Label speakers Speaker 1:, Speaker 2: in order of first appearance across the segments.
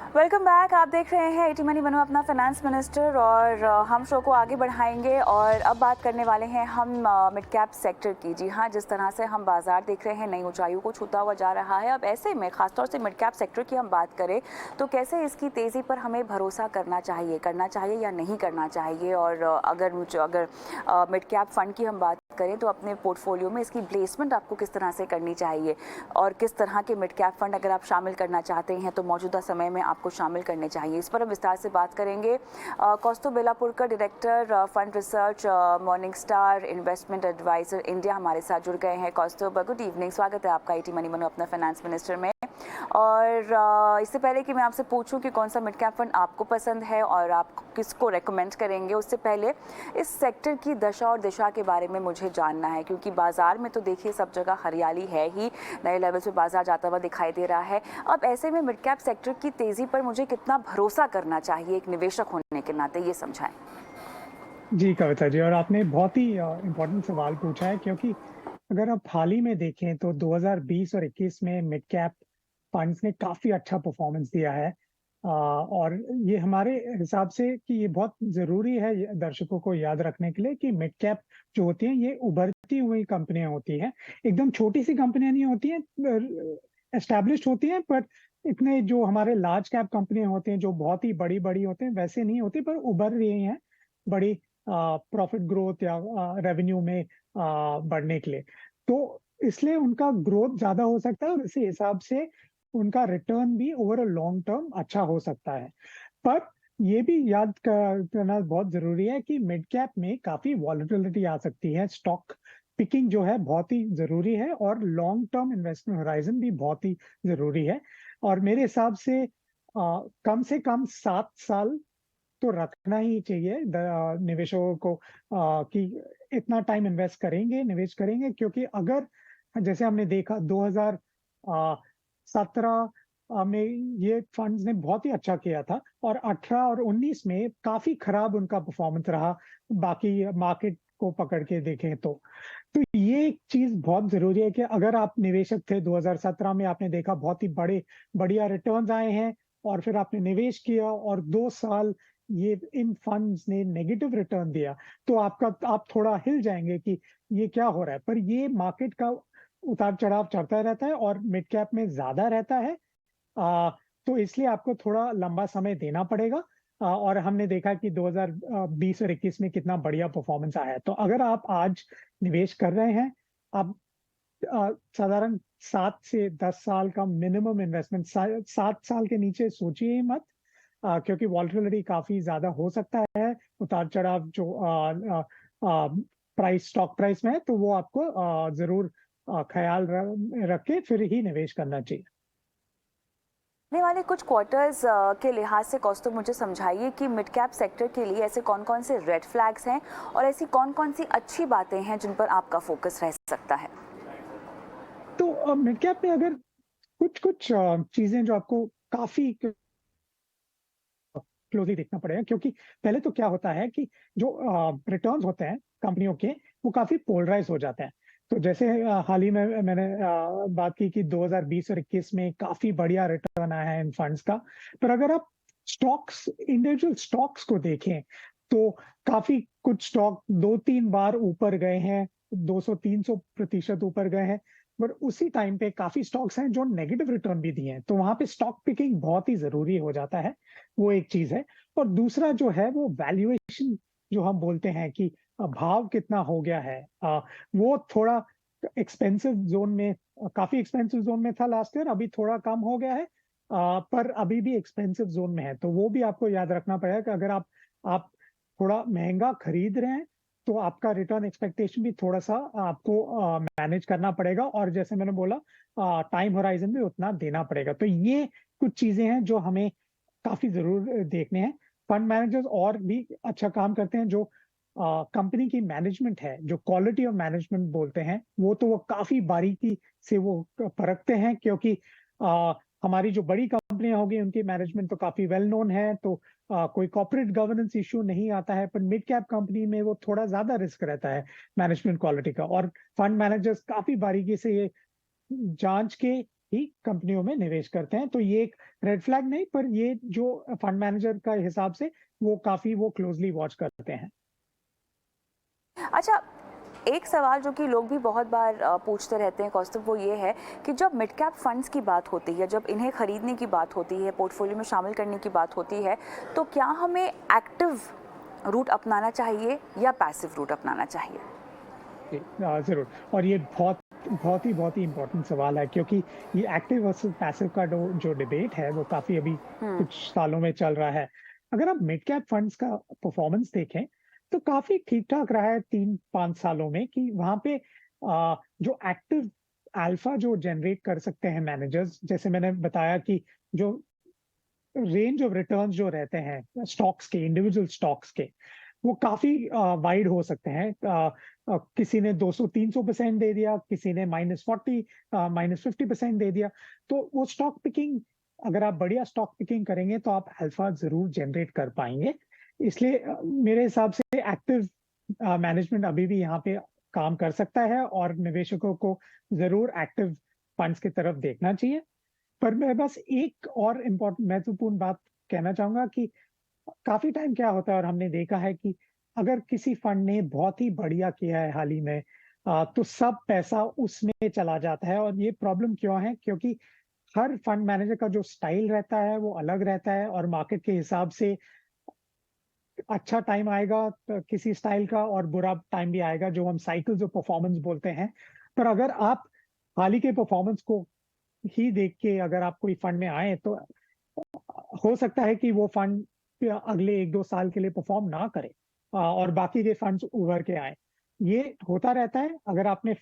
Speaker 1: Welcome back. आप देख रहे हैं एटी मनी बनो अपना फाइनेंस मिनिस्टर और हम शो को आगे बढ़ाएंगे और अब बात करने वाले हैं हम मिड कैप सेक्टर की। जी हाँ, जिस तरह से हम बाजार देख रहे हैं नई ऊंचाइयों को छूता हुआ जा रहा है, अब ऐसे में खासतौर से मिड कैप सेक्टर की हम बात करें तो कैसे इसकी तेज़ी पर हमें भरोसा करना चाहिए या नहीं करना चाहिए। और अगर मिड कैप फंड की हम बात करें तो अपने पोर्टफोलियो में इसकी प्लेसमेंट आपको किस तरह से करनी चाहिए और किस तरह के मिड कैप फंड अगर आप शामिल करना चाहते हैं तो मौजूदा समय में आपको शामिल करने चाहिए। इस पर हम विस्तार से बात करेंगे। Kaustubh Belapurkar, director fund research, morning star investment adviser India, हमारे साथ जुड़ गए हैं। कौस्तुभ, गुड इवनिंग, स्वागत है आपका एटी मनी बनो अपना फाइनेंस मिनिस्टर में। और इससे पहले कि मैं आपसे पूछूं कि कौन सा मिड कैप फंड आपको पसंद है और आप किसको रेकमेंड करेंगे, उससे पहले इस सेक्टर की दशा और दिशा के बारे में मुझे जानना है, क्योंकि बाजार में तो देखिए सब जगह हरियाली है ही, नए लेवल पे बाजार जाता हुआ दिखाई दे रहा है। अब ऐसे में मिड कैप सेक्टर की तेजी पर मुझे कितना भरोसा करना चाहिए एक निवेशक होने के नाते, ये समझाएं।
Speaker 2: जी कविता जी, और आपने बहुत ही इम्पोर्टेंट सवाल पूछा है, क्योंकि अगर आप हाल ही में देखें तो 2020 और 21 में मिड कैप फंड्स ने काफी अच्छा परफॉर्मेंस दिया है। और ये हमारे हिसाब से कि ये बहुत जरूरी है दर्शकों को याद रखने के लिए कि मिड कैप जो होती हैं ये उभरती हुई कंपनियां होती हैं। एकदम छोटी सी कंपनियां नहीं होती हैं, एस्टेब्लिश्ड होती हैं, पर इतने जो हमारे लार्ज कैप कंपनियां होती हैं जो बहुत ही बड़ी बड़ी होते हैं वैसे नहीं होती, पर उभर रही हैं बड़ी प्रॉफिट ग्रोथ या रेवेन्यू में बढ़ने के लिए। तो इसलिए उनका ग्रोथ ज्यादा हो सकता है और इसी हिसाब से उनका रिटर्न भी ओवर अ लॉन्ग टर्म अच्छा हो सकता है। पर ये भी याद करना बहुत जरूरी है कि मिड कैप में काफी वॉलेटिलिटी आ सकती है। स्टॉक पिकिंग जो है बहुत ही जरूरी है और लॉन्ग टर्म इन्वेस्टमेंट होराइजन भी बहुत ही जरूरी है। और मेरे हिसाब कम से कम 7 साल तो रखना ही चाहिए निवेशकों को, कि इतना टाइम इन्वेस्ट करेंगे, निवेश करेंगे, क्योंकि अगर जैसे हमने देखा 2017 में ये फंड्स ने बहुत ही अच्छा किया था और 18 और 19 में काफी खराब उनका परफॉर्मेंस रहा, बाकी मार्केट को पकड़ के देखें तो ये एक चीज बहुत जरूरी है कि अगर आप निवेशक थे 2017 में, आपने देखा बहुत ही बढ़िया रिटर्न्स आए हैं और फिर आपने निवेश किया और 2 साल ये इन फंड्स ने नेगेटिव रिटर्न दिया, तो आप थोड़ा हिल जाएंगे कि ये क्या हो रहा है। पर ये मार्केट का उतार चढ़ाव चढ़ता रहता है और मिड कैप में ज्यादा रहता है। आ, तो इसलिए आपको थोड़ा लंबा समय देना पड़ेगा। और हमने देखा कि 2020 और 21 में कितना बढ़िया परफॉर्मेंस आया है। तो अगर आप आज निवेश कर रहे हैं, आप साधारण 7 से 10 साल का मिनिमम इन्वेस्टमेंट, 7 साल के नीचे सोचिए ही मत, क्योंकि वॉल्टिलिटी काफी ज्यादा हो सकता है। उतार चढ़ाव जो स्टॉक प्राइस में है, तो वो आपको जरूर ख्याल रख के फिर ही निवेश करना चाहिए।
Speaker 1: आने वाले कुछ क्वार्टर्स के लिहाज से कौस्तुभ मुझे समझाइए कि मिड कैप सेक्टर के लिए ऐसे कौन कौन से रेड फ्लैग्स हैं और ऐसी कौन कौन सी अच्छी बातें हैं जिन पर आपका फोकस रह सकता है।
Speaker 2: तो मिड कैप में अगर कुछ कुछ चीजें जो आपको काफी क्लोजली देखना पड़ेगा, क्योंकि पहले तो क्या होता है कि जो रिटर्न्स होते हैं कंपनियों के, वो काफी पोलराइज हो जाते हैं। तो जैसे हाल ही में मैंने बात की कि 2020 और 21 में काफी बढ़िया रिटर्न आया है इन फंड्स का। पर अगर आप इंडिविजुअल स्टॉक्स को देखें तो काफी कुछ स्टॉक 2-3 बार ऊपर गए हैं, 200-300% ऊपर गए हैं। पर उसी टाइम पे काफी स्टॉक्स हैं जो नेगेटिव रिटर्न भी दिए हैं, तो वहां पे स्टॉक पिकिंग बहुत ही जरूरी हो जाता है। वो एक चीज है। और दूसरा जो है वो वैल्यूएशन, जो हम बोलते हैं कि भाव कितना हो गया है, वो थोड़ा एक्सपेंसिव जोन में, काफी एक्सपेंसिव जोन में था लास्ट ईयर, अभी थोड़ा कम हो गया है। पर अभी भी एक्सपेंसिव जोन में है, तो वो भी आपको याद रखना पड़ेगा कि अगर आप थोड़ा महंगा खरीद रहे हैं तो आपका रिटर्न एक्सपेक्टेशन भी थोड़ा सा आपको मैनेज करना पड़ेगा, और जैसे मैंने बोला टाइम होराइजन भी उतना देना पड़ेगा। तो ये कुछ चीजें हैं जो हमें काफी जरूर देखने हैं। फंड मैनेजर्स और भी अच्छा काम करते हैं, जो कंपनी की मैनेजमेंट है, जो क्वालिटी ऑफ मैनेजमेंट बोलते हैं, वो काफी बारीकी से वो परखते हैं, क्योंकि हमारी जो बड़ी कंपनियां होगी उनकी मैनेजमेंट तो काफी वेल नोन है, तो कोई कॉर्पोरेट गवर्नेंस इश्यू नहीं आता है। पर मिड कैप कंपनी में वो थोड़ा ज्यादा रिस्क रहता है मैनेजमेंट क्वालिटी का, और फंड मैनेजर्स काफी बारीकी से ये जांच के ही कंपनियों में निवेश करते हैं। तो ये एक रेड फ्लैग नहीं, पर ये जो फंड मैनेजर का हिसाब से वो काफ़ी वो क्लोज़ली वॉच करते हैं।
Speaker 1: अच्छा, एक सवाल जो कि लोग भी बहुत बार पूछते रहते हैं कौस्तुभ, वो ये है कि जब मिड कैप फंड्स की बात होती है, जब इन्हें खरीदने की बात होती है, पोर्टफोलियो में शामिल करने की बात होती है, तो क्या हमें एक्टिव रूट अपनाना चाहिए या पैसिव रूट अपनाना चाहिए?
Speaker 2: ज़रूर। और ये बहुत ही इम्पोर्टेंट सवाल है, क्योंकि ये एक्टिव वर्सेस पैसिव का जो डिबेट है वो काफ़ी अभी
Speaker 1: हम्म।
Speaker 2: कुछ सालों में चल रहा है। अगर आप मिड कैप फंड्स का परफॉर्मेंस देखें, तो काफ़ी ठीक-ठाक रहा है 3-5 सालों में, कि वहाँ पे जो एक्टिव अल्फा जो जनरेट कर सकते हैं मैनेजर्स, जैसे मैंने बताया कि जो रेंज ऑफ रिटर्न्स जो रहते हैं स्टॉक्स के, इंडिविजुअल स्टॉक्स के, वो काफ़ी वाइड हो सकते हैं। किसी ने 200-300% दे दिया, किसी ने -40 -50% दे दिया। तो वो स्टॉक पिकिंग, अगर आप बढ़िया स्टॉक पिकिंग करेंगे तो आप अल्फा ज़रूर जनरेट कर पाएँगे। इसलिए मेरे हिसाब से एक्टिव मैनेजमेंट अभी भी यहाँ पे काम कर सकता है, और निवेशकों को ज़रूर एक्टिव फंड्स की तरफ देखना चाहिए। पर मैं बस एक और महत्वपूर्ण बात कहना चाहूँगा कि काफ़ी टाइम क्या होता है, और हमने देखा है कि अगर किसी फंड ने बहुत ही बढ़िया किया है हाल ही में, तो सब पैसा उसमें चला जाता है। और ये प्रॉब्लम क्यों है? क्योंकि हर फंड मैनेजर का जो स्टाइल रहता है वो अलग रहता है, और मार्केट के हिसाब से अच्छा टाइम आएगा किसी स्टाइल का, और बुरा टाइम भी आएगा, जो हम साइकिल्स ऑफ परफॉर्मेंस बोलते हैं। पर अगर आप हाल ही के परफॉर्मेंस को ही देख के अगर आप कोई फंड में आए, तो हो सकता है कि वो फंड अगले 1-2 साल के लिए परफॉर्म ना करे, और बाकी के फंड्स उभर के आएँ। ये होता रहता है। अगर आपने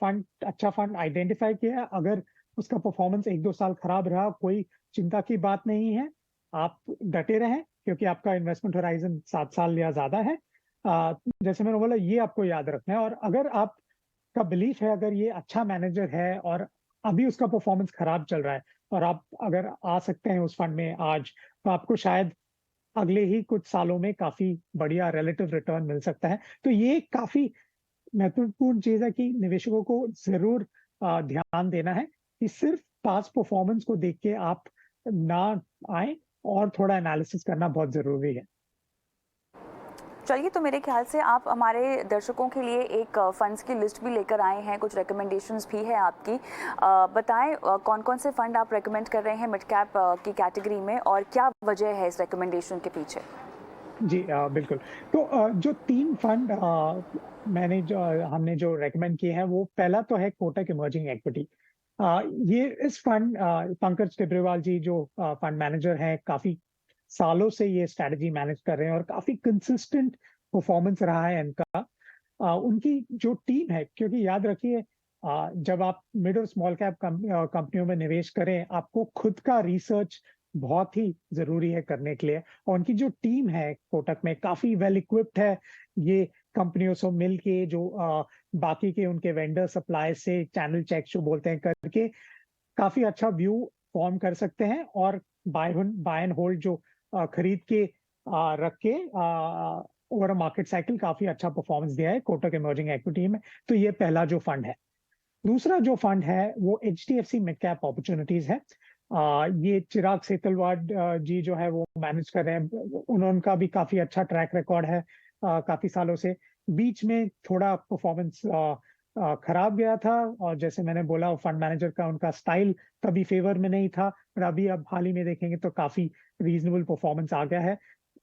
Speaker 2: अच्छा फंड आइडेंटिफाई किया है, अगर उसका परफॉर्मेंस 1-2 साल खराब रहा, कोई चिंता की बात नहीं है। आप डटे रहें, क्योंकि आपका इन्वेस्टमेंट होराइज़न 7 साल या ज़्यादा है। जैसे मैंने बोला, ये आपको याद रखना है। और अगर आपका बिलीफ है, अगर ये अच्छा मैनेजर है और अभी उसका परफॉर्मेंस खराब चल रहा है, और आप अगर आ सकते हैं उस फंड में आज, तो आपको शायद अगले ही कुछ सालों में काफ़ी बढ़िया रिलेटिव रिटर्न मिल सकता है। तो ये काफ़ी महत्वपूर्ण चीज़ है कि निवेशकों को ज़रूर ध्यान देना है कि सिर्फ़ पास्ट परफॉर्मेंस को देख के आप ना आएँ, और थोड़ा एनालिसिस करना बहुत ज़रूरी है।
Speaker 1: चलिए, तो मेरे ख्याल से आप हमारे दर्शकों के लिए एक फंड्स की लिस्ट भी लेकर आए हैं, कुछ रिकमेंडेशंस भी है आपकी। बताएं कौन-कौन से फंड आप रेकमेंड कर रहे हैं मिड कैप की कैटेगरी में, और क्या वजह है इस रिकमेंडेशन के पीछे?
Speaker 2: जी बिल्कुल। तो जो 3 फंड हमने जो रेकमेंड किए हैं, वो पहला तो है कोटक इमर्जिंग इक्विटी। ये इस फंड पंकज टिब्रेवाल जी जो फंड मैनेजर हैं, काफ़ी सालों से ये स्ट्रैटेजी मैनेज कर रहे हैं, और काफ़ी कंसिस्टेंट परफॉर्मेंस रहा है इनका। उनकी जो टीम है, क्योंकि याद रखिए, जब आप मिड और स्मॉल कैप कंपनियों में निवेश करें, आपको खुद का रिसर्च बहुत ही ज़रूरी है करने के लिए। और उनकी जो टीम है कोटक में, काफ़ी वेल इक्विप्ड है। ये कंपनियों से मिल के जो बाकी के उनके वेंडर सप्लाई से चैनल चेक जो बोलते हैं करके, काफ़ी अच्छा व्यू फॉर्म कर सकते हैं, और बाय एंड होल्ड जो खरीद के रख के ओवर अ मार्केट साइकिल काफ़ी अच्छा परफॉर्मेंस दिया है कोटक इमर्जिंग इक्विटी में। तो ये पहला जो फंड है। दूसरा जो फंड है वो एचडीएफसी मिड कैप अपॉर्चुनिटीज है। ये चिराग सेतलवाड जी जो है वो मैनेज कर रहे हैं। उनका भी काफी अच्छा ट्रैक रिकॉर्ड है काफी सालों से। बीच में थोड़ा परफॉर्मेंस खराब गया था, और जैसे मैंने बोला, फंड मैनेजर का उनका स्टाइल कभी फेवर में नहीं था, पर अभी अब हाल ही में देखेंगे तो काफी रीजनेबल परफॉर्मेंस आ गया है।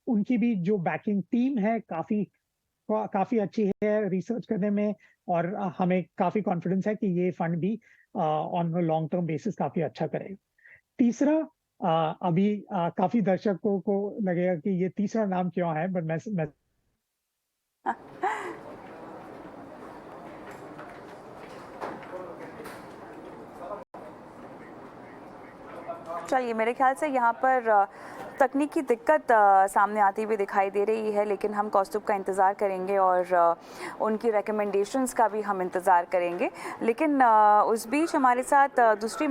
Speaker 2: उनकी भी जो बैकिंग टीम है काफ़ी अच्छी है रिसर्च करने में, और हमें काफ़ी कॉन्फिडेंस है कि ये फंड भी on a long term basis काफ़ी अच्छा करेगा। तीसरा, अभी काफ़ी दर्शकों को लगेगा कि ये तीसरा नाम क्यों है, बट मैं
Speaker 1: चलिए, मेरे ख्याल से यहाँ पर तकनीकी दिक्कत सामने आती हुई दिखाई दे रही है, लेकिन हम कौस्तुभ का इंतज़ार करेंगे और उनकी रिकमेंडेशंस का भी हम इंतज़ार करेंगे। लेकिन उस बीच हमारे साथ दूसरी